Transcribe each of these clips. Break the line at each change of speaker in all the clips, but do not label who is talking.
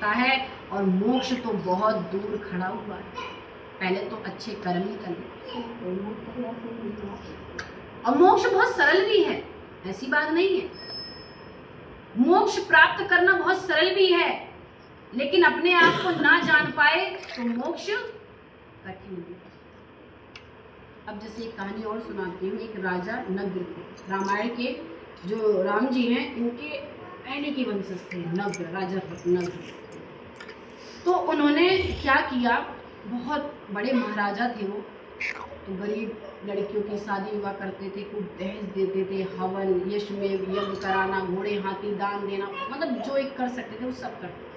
है और मोक्ष तो बहुत दूर खड़ा हुआ है। पहले तो अच्छे कर्म ही करने। और मोक्ष बहुत सरल भी है, ऐसी बात नहीं है। मोक्ष प्राप्त करना बहुत सरल भी है, लेकिन अपने आप को ना जान पाए तो मोक्ष कठिन भी है। अब जैसे एक कहानी और सुनाती हूँ। एक राजा नग्न थे। रामायण के जो राम जी हैं, इनके पहले के वंशज थे नग्न, राजा नग्न। तो उन्होंने क्या किया, बहुत बड़े महाराजा थे वो। तो गरीब लड़कियों की शादी विवाह करते थे, खूब दहेज देते थे, हवन यज्ञ कराना, घोड़े हाथी दान देना, मतलब जो एक कर सकते थे वो सब करते थे।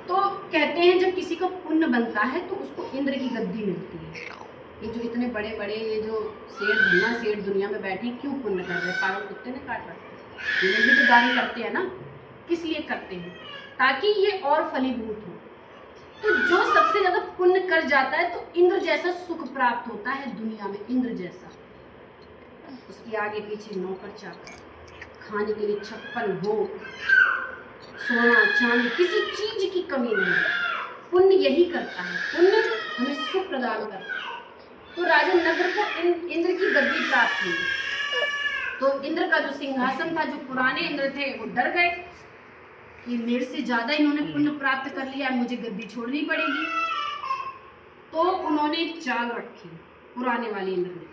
तो कहते हैं जब किसी का पुण्य बनता है तो उसको इंद्र की गद्दी मिलती है। ये जो इतने बड़े बड़े ये जो सेठ दुनिया में बैठे क्यों पुण्य कर रहे हैं? पागल कुत्ते ने काट रखा है। ये भी तो दान करते हैं ना, किस लिए करते हैं? ताकि ये और फलीभूत हो। तो जो सबसे ज्यादा पुण्य कर जाता है तो इंद्र जैसा सुख प्राप्त होता है दुनिया में, इंद्र जैसा। उसके आगे पीछे नौकर चाकर, खाने के लिए 56 भोग, सोना चांदी, किसी चीज की कमी नहीं है। पुण्य यही करता है, पुण्य हमें सुख प्रदान करता है। तो राजा नगर को इंद्र की गद्दी प्राप्त हुई। तो इंद्र का जो सिंहासन था, जो पुराने इंद्र थे, वो डर गए कि मेरे से ज्यादा इन्होंने पुण्य प्राप्त कर लिया, मुझे गद्दी छोड़नी पड़ेगी। तो उन्होंने एक चाल रखी, पुराने वाले इंद्र ने।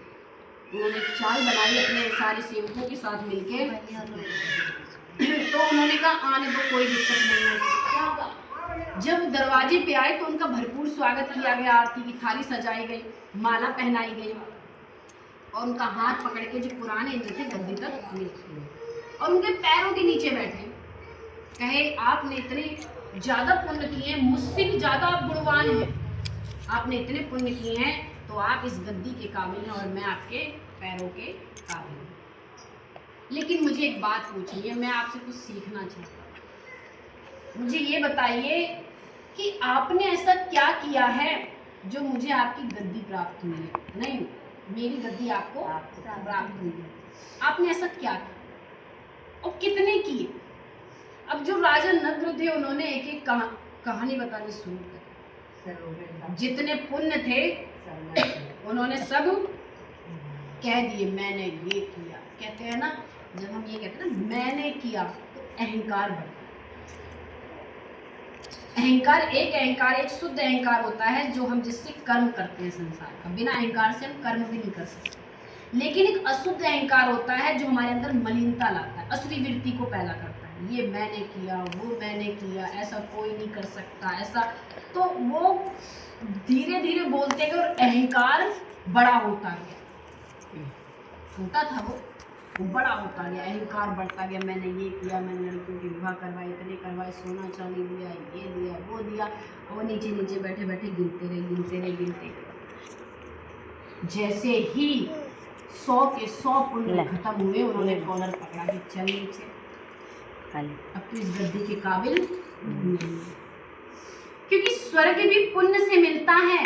उन्होंने चाल बनाई अपने सारे सेवकों के साथ मिलके। तो उन्होंने कहा आने दो, कोई दिक्कत नहीं है। जब दरवाजे पे आए तो उनका भरपूर स्वागत किया गया, आरती की थाली सजाई गई, माला पहनाई गई और उनका हाथ पकड़ के जो पुराने इंद्र थे गद्दी तक ले और उनके पैरों के नीचे बैठे। कहे आपने इतने ज्यादा पुण्य किए हैं, मुझसे भी ज्यादा आप गुणवान हैं, आपने इतने पुण्य किए हैं तो आप इस गद्दी के काबिल हैं और मैं आपके पैरों के काबिल हूँ। लेकिन मुझे एक बात पूछनी है, मैं आपसे कुछ सीखना चाहता हूँ। मुझे ये बताइए कि आपने ऐसा क्या किया है जो मुझे आपकी गद्दी प्राप्त हुई है? नहीं, मेरी गद्दी आपको प्राप्त हुई है। आपने ऐसा क्या किया और कितने किए? अब जो राजा नग्न थे उन्होंने एक एक कहानी बतानी शुरू कर। जितने पुण्य थे उन्होंने सब कह दिए, मैंने ये किया। कहते हैं ना, जब हम ये कहते हैं ना मैंने किया, तो अहंकार बढ़ता है। अहंकार एक शुद्ध अहंकार होता है जो हम जिससे कर्म करते हैं संसार का। बिना अहंकार से हम कर्म भी नहीं कर सकते। लेकिन एक अशुद्ध अहंकार होता है जो हमारे अंदर मलिनता लाता है, असली वृत्ति को पैदा करता है। ये मैंने किया, वो मैंने किया, ऐसा कोई नहीं कर सकता, ऐसा। तो वो धीरे धीरे बोलते गए और अहंकार बड़ा होता गया। छोटा था वो बड़ा होता गया, अहंकार बढ़ता गया। मैंने ये किया, मैंने लड़कियों के विवाह करवाए, इतने करवाए, सोना चांदी दिया, ये दिया, वो दिया। और नीचे नीचे बैठे बैठे गिनते रहे। जैसे ही 100 के 100 पुण्य खत्म हुए, उन्होंने कॉलर पकड़ा कि चल नीचे, अब तो इस गद्दी के काबिल नहीं। क्योंकि स्वर्ग भी पुण्य से मिलता है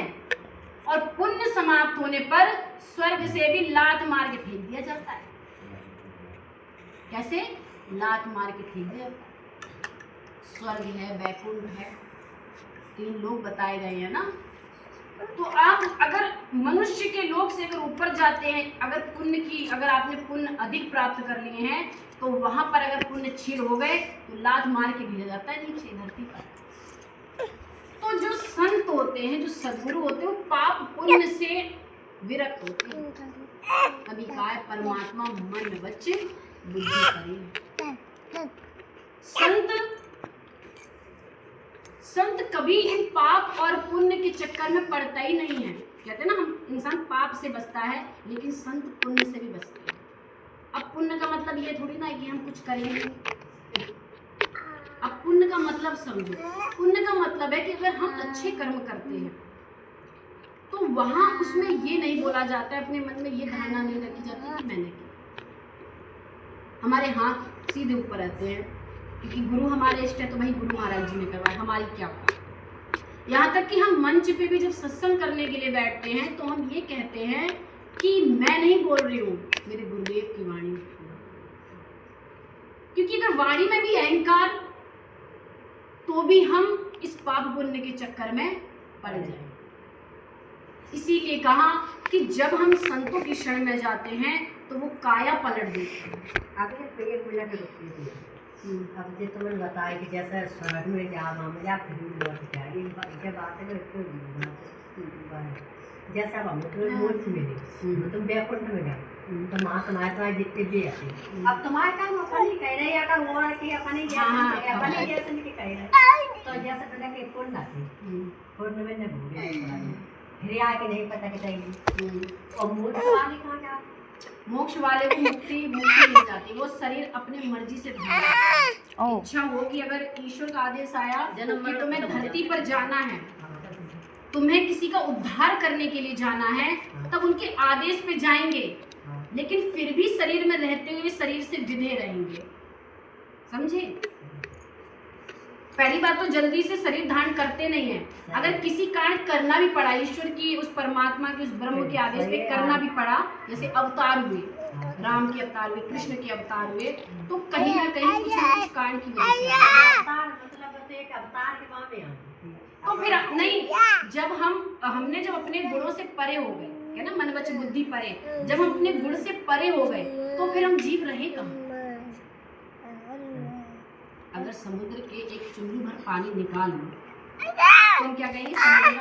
और पुण्य समाप्त होने पर स्वर्ग से भी लात मार के फेंक दिया जाता है। कैसे? लात मार के फेंक दिया जाता है। स्वर्ग है, वैकुंठ है, 3 लोग बताए गए हैं ना। तो आप अगर मनुष्य के लोक से अगर ऊपर जाते हैं, अगर आपने पुण्य अधिक प्राप्त कर लिए हैं, तो वहां पर अगर पुण्य क्षीण हो गए तो लात मार के भेजा जाता है नीचे धरती पर। तो जो संत होते हैं, जो सद्गुरु होते हैं, वो पाप पुण्य से विरक्त होते हैं। अभी काय परमात्मा मन बच्चे बुद्धि करें। संत कभी इन पाप और पुण्य के चक्कर में पड़ता ही नहीं है। कहते हैं ना, हम इंसान पाप से बचता है, लेकिन संत पुण्य से भी बचते हैं। अब पुण्य का मतलब ये थोड़ी ना है कि हम कुछ करेंगे। अब पुण्य का मतलब समझो। पुण्य का मतलब है कि अगर हम अच्छे कर्म करते हैं तो वहां उसमें ये नहीं बोला जाता है, अपने मन में ये धारणा नहीं रखी जाती कि मैंने किया। हमारे हाथ सीधे ऊपर रहते हैं, क्योंकि गुरु हमारे इष्ट है, तो भाई गुरु महाराज जी ने करवाया, हमारी क्या बात। यहाँ तक कि हम मंच पे भी जब सत्संग करने के लिए बैठते हैं तो हम ये कहते हैं कि मैं नहीं बोल रही हूँ, मेरे गुरुदेव की वाणी। क्योंकि अगर वाणी में भी अहंकार, तो तो भी हम इस पाप पुण्य के चक्कर में पड़ जाएं। इसीलिए कहा कि जब हम संतों की शरण में जाते हैं तो वो काया पलट देते हैं।
आगे एक मिनट रुकती थी। अब जो तुम्हें बताया कि जैसा शरण में जा मामला फिर लौट के आई जब आते हैं तो जैसा हम तुम्हें मोक्ष मिले तुम बैकुंठ में गए तो माँ तुम्हारे जितने भी आते अब तुम्हारे काम अपनी कह रहे हैं अगर हुआ कि अपने जैसे नहीं कह रहे तो जैसा पहले के पूर्ण आते पूर्ण में न भूले फिर आके नहीं पता कि चाहिए और मोक्ष वाले कहाँ जा
मोक्ष वाले को मुक्ति मिल जाती है। वो शरीर अपने मर्जी से भाग इच्छा हो कि अगर ईश्वर का आदेश आया कि तुम्हें धरती पर जाना है, तुम्हें किसी का उद्धार करने के लिए जाना है, तब उनके आदेश पे जाएंगे, लेकिन फिर भी शरीर में रहते हुए शरीर से विधे रहेंगे। समझे? पहली बात तो जल्दी से शरीर धारण करते नहीं है। अगर किसी कारण करना भी पड़ा, ईश्वर की उस परमात्मा के उस ब्रह्म के आदेश पे करना भी पड़ा, जैसे अवतार हुए, राम के अवतार हुए, कृष्ण के अवतार हुए, तो कहीं ना कहीं कुछ न कुछ कारण की वजह से तो फिर नहीं, जब हमने जब अपने गुणों से परे हो गए, है ना, मन वचन बुद्धि परे, जब हम अपने गुण से परे हो गए तो फिर हम जीव रहे कहाँ? अगर समुद्र के एक चुल्लू भर पानी निकाल लो तो हम क्या कहेंगे? समुद्र